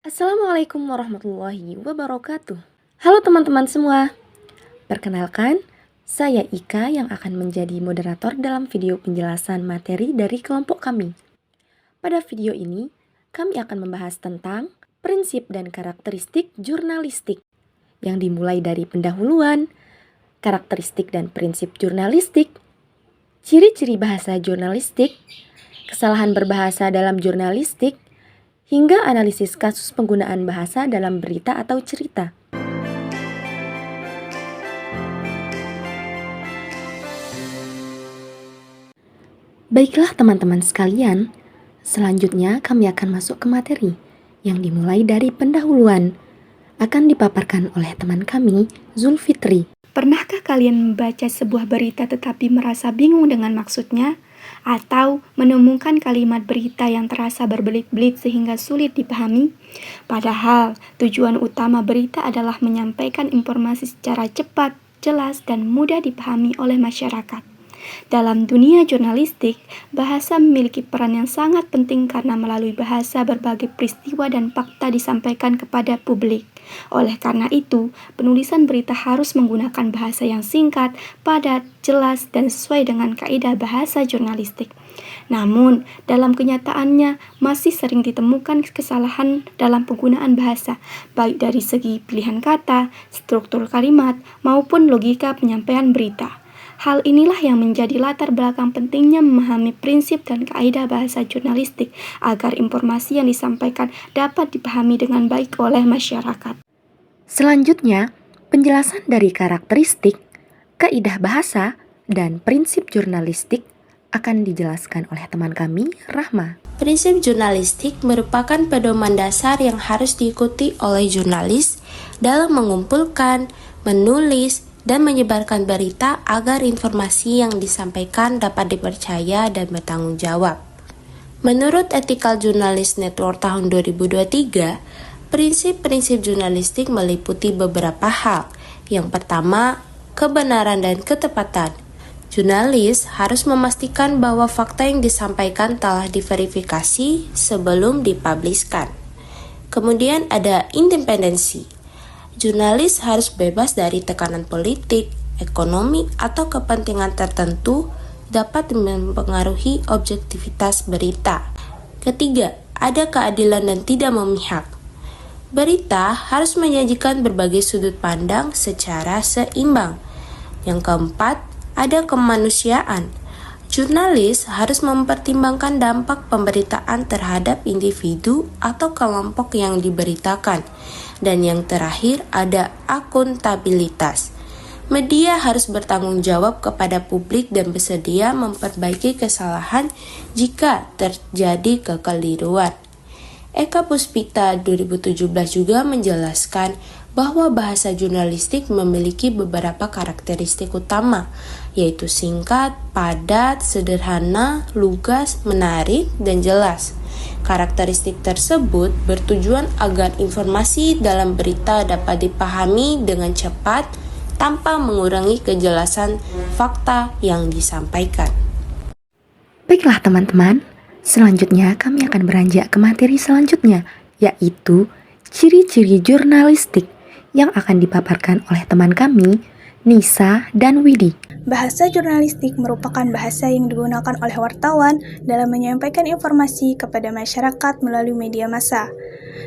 Assalamualaikum warahmatullahi wabarakatuh. Halo teman-teman semua. Perkenalkan, saya Ika yang akan menjadi moderator dalam video penjelasan materi dari kelompok kami. Pada video ini, kami akan membahas tentang prinsip dan karakteristik jurnalistik yang dimulai dari pendahuluan, karakteristik dan prinsip jurnalistik, ciri-ciri bahasa jurnalistik, kesalahan berbahasa dalam jurnalistik, hingga analisis kasus penggunaan bahasa dalam berita atau cerita. Baiklah teman-teman sekalian, selanjutnya kami akan masuk ke materi yang dimulai dari pendahuluan. Akan dipaparkan oleh teman kami, Zulfitri. Pernahkah kalian membaca sebuah berita tetapi merasa bingung dengan maksudnya? Atau menemukan kalimat berita yang terasa berbelit-belit sehingga sulit dipahami? Padahal tujuan utama berita adalah menyampaikan informasi secara cepat, jelas, dan mudah dipahami oleh masyarakat. Dalam dunia jurnalistik, bahasa memiliki peran yang sangat penting karena melalui bahasa berbagai peristiwa dan fakta disampaikan kepada publik. Oleh karena itu, penulisan berita harus menggunakan bahasa yang singkat, padat, jelas, dan sesuai dengan kaidah bahasa jurnalistik. Namun, dalam kenyataannya masih sering ditemukan kesalahan dalam penggunaan bahasa, baik dari segi pilihan kata, struktur kalimat, maupun logika penyampaian berita. Hal inilah yang menjadi latar belakang pentingnya memahami prinsip dan kaidah bahasa jurnalistik agar informasi yang disampaikan dapat dipahami dengan baik oleh masyarakat. Selanjutnya, penjelasan dari karakteristik, kaidah bahasa, dan prinsip jurnalistik akan dijelaskan oleh teman kami, Rahma. Prinsip jurnalistik merupakan pedoman dasar yang harus diikuti oleh jurnalis dalam mengumpulkan, menulis, dan menyebarkan berita agar informasi yang disampaikan dapat dipercaya dan bertanggung jawab. Menurut Ethical Journalist Network tahun 2023, prinsip-prinsip jurnalistik meliputi beberapa hal. Yang pertama, kebenaran dan ketepatan. Jurnalis harus memastikan bahwa fakta yang disampaikan telah diverifikasi sebelum dipubliskan. Kemudian ada independensi. Jurnalis harus bebas dari tekanan politik, ekonomi, atau kepentingan tertentu dapat mempengaruhi objektivitas berita. Ketiga, ada keadilan dan tidak memihak. Berita harus menyajikan berbagai sudut pandang secara seimbang. Yang keempat, ada kemanusiaan. Jurnalis harus mempertimbangkan dampak pemberitaan terhadap individu atau kelompok yang diberitakan. Dan yang terakhir ada akuntabilitas. Media harus bertanggung jawab kepada publik dan bersedia memperbaiki kesalahan jika terjadi kekeliruan. Eka Puspita 2017 juga menjelaskan bahwa bahasa jurnalistik memiliki beberapa karakteristik utama, yaitu singkat, padat, sederhana, lugas, menarik, dan jelas. Karakteristik tersebut bertujuan agar informasi dalam berita dapat dipahami dengan cepat tanpa mengurangi kejelasan fakta yang disampaikan. Baiklah teman-teman, selanjutnya kami akan beranjak ke materi selanjutnya, yaitu ciri-ciri jurnalistik yang akan dipaparkan oleh teman kami, Nisa dan Widi. Bahasa jurnalistik merupakan bahasa yang digunakan oleh wartawan dalam menyampaikan informasi kepada masyarakat melalui media massa.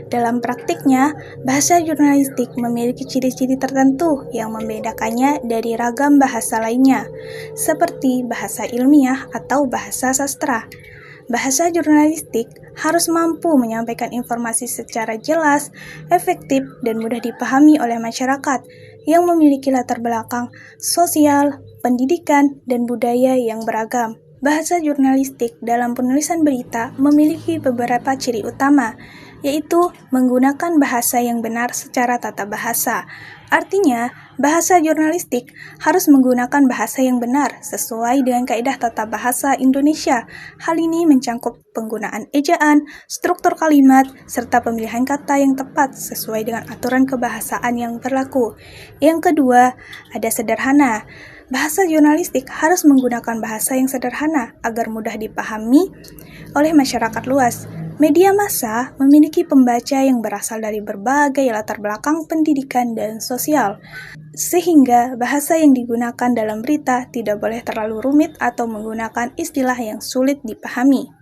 Dalam praktiknya, bahasa jurnalistik memiliki ciri-ciri tertentu yang membedakannya dari ragam bahasa lainnya, seperti bahasa ilmiah atau bahasa sastra. Bahasa jurnalistik harus mampu menyampaikan informasi secara jelas, efektif, dan mudah dipahami oleh masyarakat yang memiliki latar belakang sosial, pendidikan, dan budaya yang beragam. Bahasa jurnalistik dalam penulisan berita memiliki beberapa ciri utama, yaitu menggunakan bahasa yang benar secara tata bahasa. Artinya, bahasa jurnalistik harus menggunakan bahasa yang benar sesuai dengan kaidah tata bahasa Indonesia. Hal ini mencangkup penggunaan ejaan, struktur kalimat, serta pemilihan kata yang tepat sesuai dengan aturan kebahasaan yang berlaku. Yang kedua, ada sederhana. Bahasa jurnalistik harus menggunakan bahasa yang sederhana agar mudah dipahami oleh masyarakat luas. Media massa memiliki pembaca yang berasal dari berbagai latar belakang pendidikan dan sosial, sehingga bahasa yang digunakan dalam berita tidak boleh terlalu rumit atau menggunakan istilah yang sulit dipahami.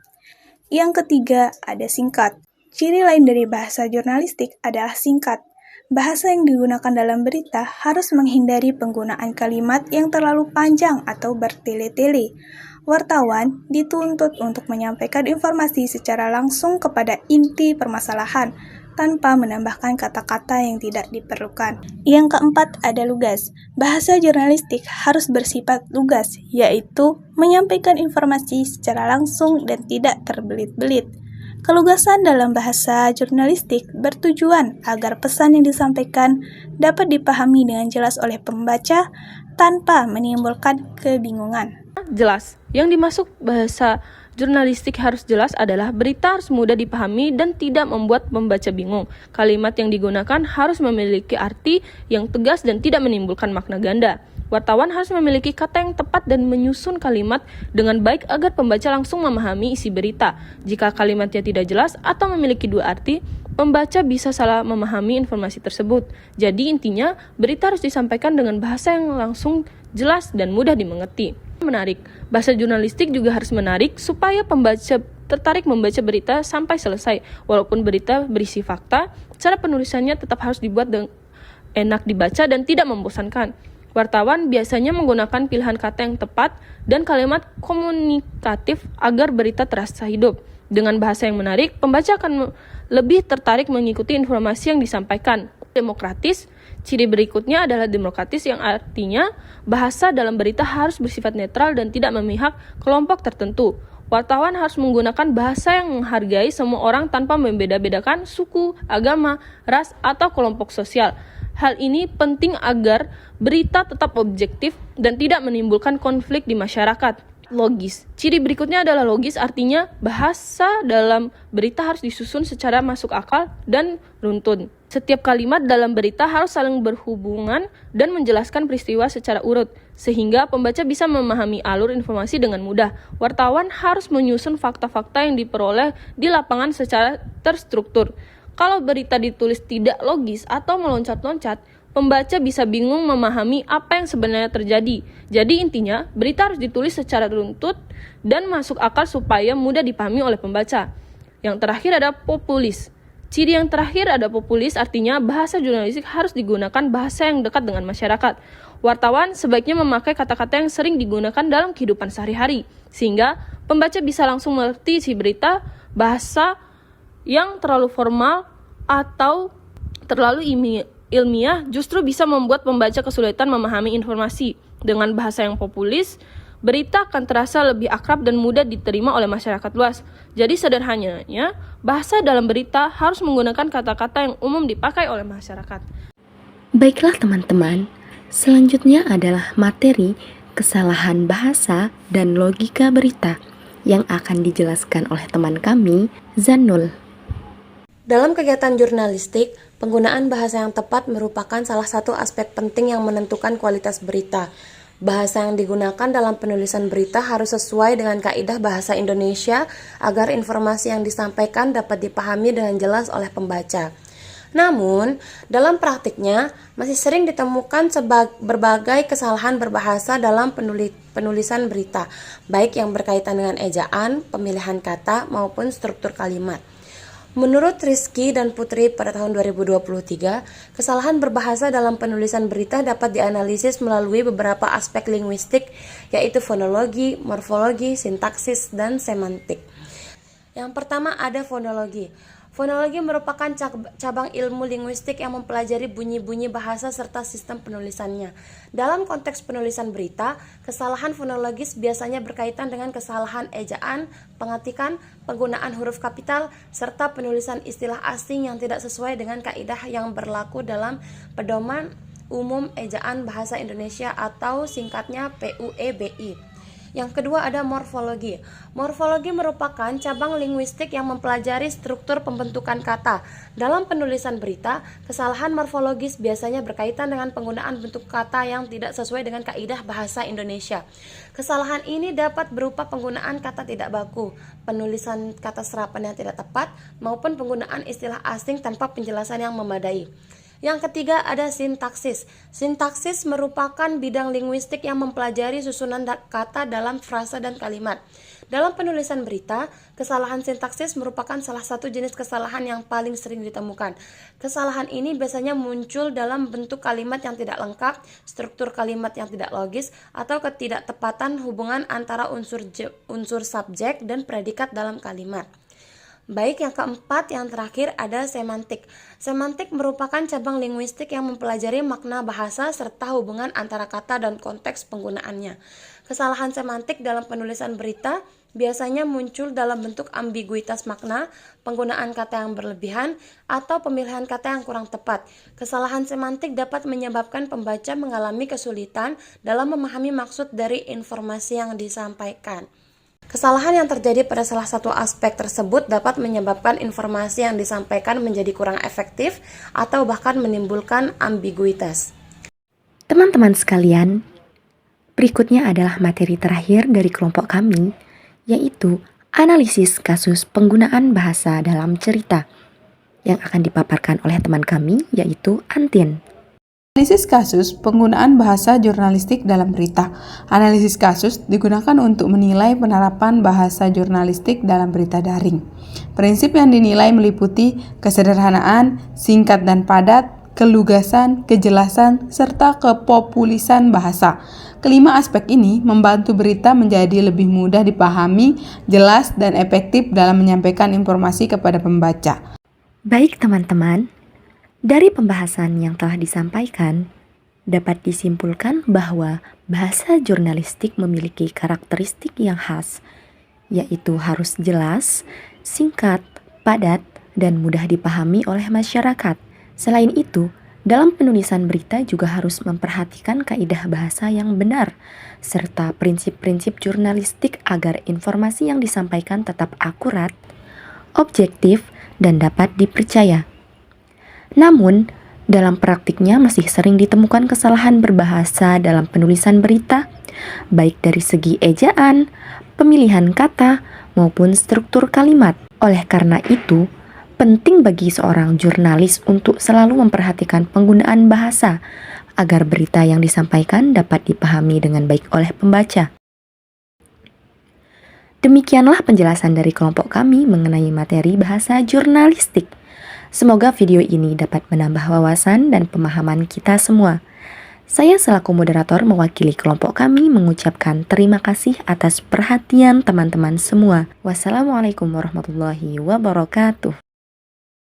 Yang ketiga, ada singkat. Ciri lain dari bahasa jurnalistik adalah singkat. Bahasa yang digunakan dalam berita harus menghindari penggunaan kalimat yang terlalu panjang atau bertele-tele. Wartawan dituntut untuk menyampaikan informasi secara langsung kepada inti permasalahan, tanpa menambahkan kata-kata yang tidak diperlukan. Yang keempat, ada lugas. Bahasa jurnalistik harus bersifat lugas, yaitu menyampaikan informasi secara langsung dan tidak terbelit-belit. Kelugasan dalam bahasa jurnalistik bertujuan agar pesan yang disampaikan dapat dipahami dengan jelas oleh pembaca tanpa menimbulkan kebingungan. Jelas. Yang dimaksud bahasa jurnalistik harus jelas adalah berita harus mudah dipahami dan tidak membuat pembaca bingung. Kalimat yang digunakan harus memiliki arti yang tegas dan tidak menimbulkan makna ganda. Wartawan harus memiliki kata yang tepat dan menyusun kalimat dengan baik agar pembaca langsung memahami isi berita. Jika kalimatnya tidak jelas atau memiliki dua arti, pembaca bisa salah memahami informasi tersebut. Jadi intinya, berita harus disampaikan dengan bahasa yang langsung, jelas, dan mudah dimengerti. Menarik. Bahasa jurnalistik juga harus menarik supaya pembaca tertarik membaca berita sampai selesai. Walaupun berita berisi fakta, cara penulisannya tetap harus dibuat enak dibaca dan tidak membosankan. Wartawan biasanya menggunakan pilihan kata yang tepat dan kalimat komunikatif agar berita terasa hidup. Dengan bahasa yang menarik, pembaca akan lebih tertarik mengikuti informasi yang disampaikan. Demokratis. Ciri berikutnya adalah demokratis, yang artinya bahasa dalam berita harus bersifat netral dan tidak memihak kelompok tertentu. Wartawan harus menggunakan bahasa yang menghargai semua orang tanpa membeda-bedakan suku, agama, ras, atau kelompok sosial. Hal ini penting agar berita tetap objektif dan tidak menimbulkan konflik di masyarakat. Logis. Ciri berikutnya adalah logis, artinya bahasa dalam berita harus disusun secara masuk akal dan runtun. Setiap kalimat dalam berita harus saling berhubungan dan menjelaskan peristiwa secara urut, sehingga pembaca bisa memahami alur informasi dengan mudah. Wartawan harus menyusun fakta-fakta yang diperoleh di lapangan secara terstruktur. Kalau berita ditulis tidak logis atau meloncat-loncat, pembaca bisa bingung memahami apa yang sebenarnya terjadi. Jadi intinya, berita harus ditulis secara runtut dan masuk akal supaya mudah dipahami oleh pembaca. Yang terakhir ada populis. Ciri yang terakhir ada populis, artinya bahasa jurnalistik harus digunakan bahasa yang dekat dengan masyarakat. Wartawan sebaiknya memakai kata-kata yang sering digunakan dalam kehidupan sehari-hari, sehingga pembaca bisa langsung mengerti isi berita. Bahasa yang terlalu formal atau terlalu ilmiah justru bisa membuat pembaca kesulitan memahami informasi. Dengan bahasa yang populis, berita akan terasa lebih akrab dan mudah diterima oleh masyarakat luas. Jadi sederhananya, bahasa dalam berita harus menggunakan kata-kata yang umum dipakai oleh masyarakat. Baiklah teman-teman, selanjutnya adalah materi kesalahan bahasa dan logika berita yang akan dijelaskan oleh teman kami, Zanul. Dalam kegiatan jurnalistik, penggunaan bahasa yang tepat merupakan salah satu aspek penting yang menentukan kualitas berita. Bahasa yang digunakan dalam penulisan berita harus sesuai dengan kaidah bahasa Indonesia agar informasi yang disampaikan dapat dipahami dengan jelas oleh pembaca. Namun, dalam praktiknya masih sering ditemukan berbagai kesalahan berbahasa dalam penulisan berita, baik yang berkaitan dengan ejaan, pemilihan kata, maupun struktur kalimat. Menurut Rizky dan Putri pada tahun 2023, kesalahan berbahasa dalam penulisan berita dapat dianalisis melalui beberapa aspek linguistik, yaitu fonologi, morfologi, sintaksis, dan semantik. Yang pertama ada fonologi. Fonologi merupakan cabang ilmu linguistik yang mempelajari bunyi-bunyi bahasa serta sistem penulisannya. Dalam konteks penulisan berita, kesalahan fonologis biasanya berkaitan dengan kesalahan ejaan, pengetikan, penggunaan huruf kapital, serta penulisan istilah asing yang tidak sesuai dengan kaidah yang berlaku dalam Pedoman Umum Ejaan Bahasa Indonesia atau singkatnya PUEBI. Yang kedua ada morfologi. Morfologi merupakan cabang linguistik yang mempelajari struktur pembentukan kata. Dalam penulisan berita, kesalahan morfologis biasanya berkaitan dengan penggunaan bentuk kata yang tidak sesuai dengan kaidah bahasa Indonesia. Kesalahan ini dapat berupa penggunaan kata tidak baku, penulisan kata serapan yang tidak tepat, maupun penggunaan istilah asing tanpa penjelasan yang memadai. Yang ketiga ada sintaksis. Sintaksis merupakan bidang linguistik yang mempelajari susunan kata dalam frasa dan kalimat. Dalam penulisan berita, kesalahan sintaksis merupakan salah satu jenis kesalahan yang paling sering ditemukan. Kesalahan ini biasanya muncul dalam bentuk kalimat yang tidak lengkap, struktur kalimat yang tidak logis, atau ketidaktepatan hubungan antara unsur subjek dan predikat dalam kalimat. Baik, yang keempat, yang terakhir ada semantik. Semantik merupakan cabang linguistik yang mempelajari makna bahasa serta hubungan antara kata dan konteks penggunaannya. Kesalahan semantik dalam penulisan berita biasanya muncul dalam bentuk ambiguitas makna, penggunaan kata yang berlebihan, atau pemilihan kata yang kurang tepat. Kesalahan semantik dapat menyebabkan pembaca mengalami kesulitan dalam memahami maksud dari informasi yang disampaikan. Kesalahan yang terjadi pada salah satu aspek tersebut dapat menyebabkan informasi yang disampaikan menjadi kurang efektif atau bahkan menimbulkan ambiguitas. Teman-teman sekalian, berikutnya adalah materi terakhir dari kelompok kami, yaitu analisis kasus penggunaan bahasa dalam cerita, yang akan dipaparkan oleh teman kami, yaitu Antin. Analisis kasus penggunaan bahasa jurnalistik dalam berita. Analisis kasus digunakan untuk menilai penerapan bahasa jurnalistik dalam berita daring. Prinsip yang dinilai meliputi kesederhanaan, singkat dan padat, kelugasan, kejelasan, serta kepopulisan bahasa. Kelima aspek ini membantu berita menjadi lebih mudah dipahami, jelas, dan efektif dalam menyampaikan informasi kepada pembaca. Baik teman-teman, dari pembahasan yang telah disampaikan, dapat disimpulkan bahwa bahasa jurnalistik memiliki karakteristik yang khas, yaitu harus jelas, singkat, padat, dan mudah dipahami oleh masyarakat. Selain itu, dalam penulisan berita juga harus memperhatikan kaidah bahasa yang benar, serta prinsip-prinsip jurnalistik agar informasi yang disampaikan tetap akurat, objektif, dan dapat dipercaya. Namun, dalam praktiknya masih sering ditemukan kesalahan berbahasa dalam penulisan berita, baik dari segi ejaan, pemilihan kata, maupun struktur kalimat. Oleh karena itu, penting bagi seorang jurnalis untuk selalu memperhatikan penggunaan bahasa agar berita yang disampaikan dapat dipahami dengan baik oleh pembaca. Demikianlah penjelasan dari kelompok kami mengenai materi bahasa jurnalistik. Semoga video ini dapat menambah wawasan dan pemahaman kita semua. Saya selaku moderator mewakili kelompok kami mengucapkan terima kasih atas perhatian teman-teman semua. Wassalamualaikum warahmatullahi wabarakatuh.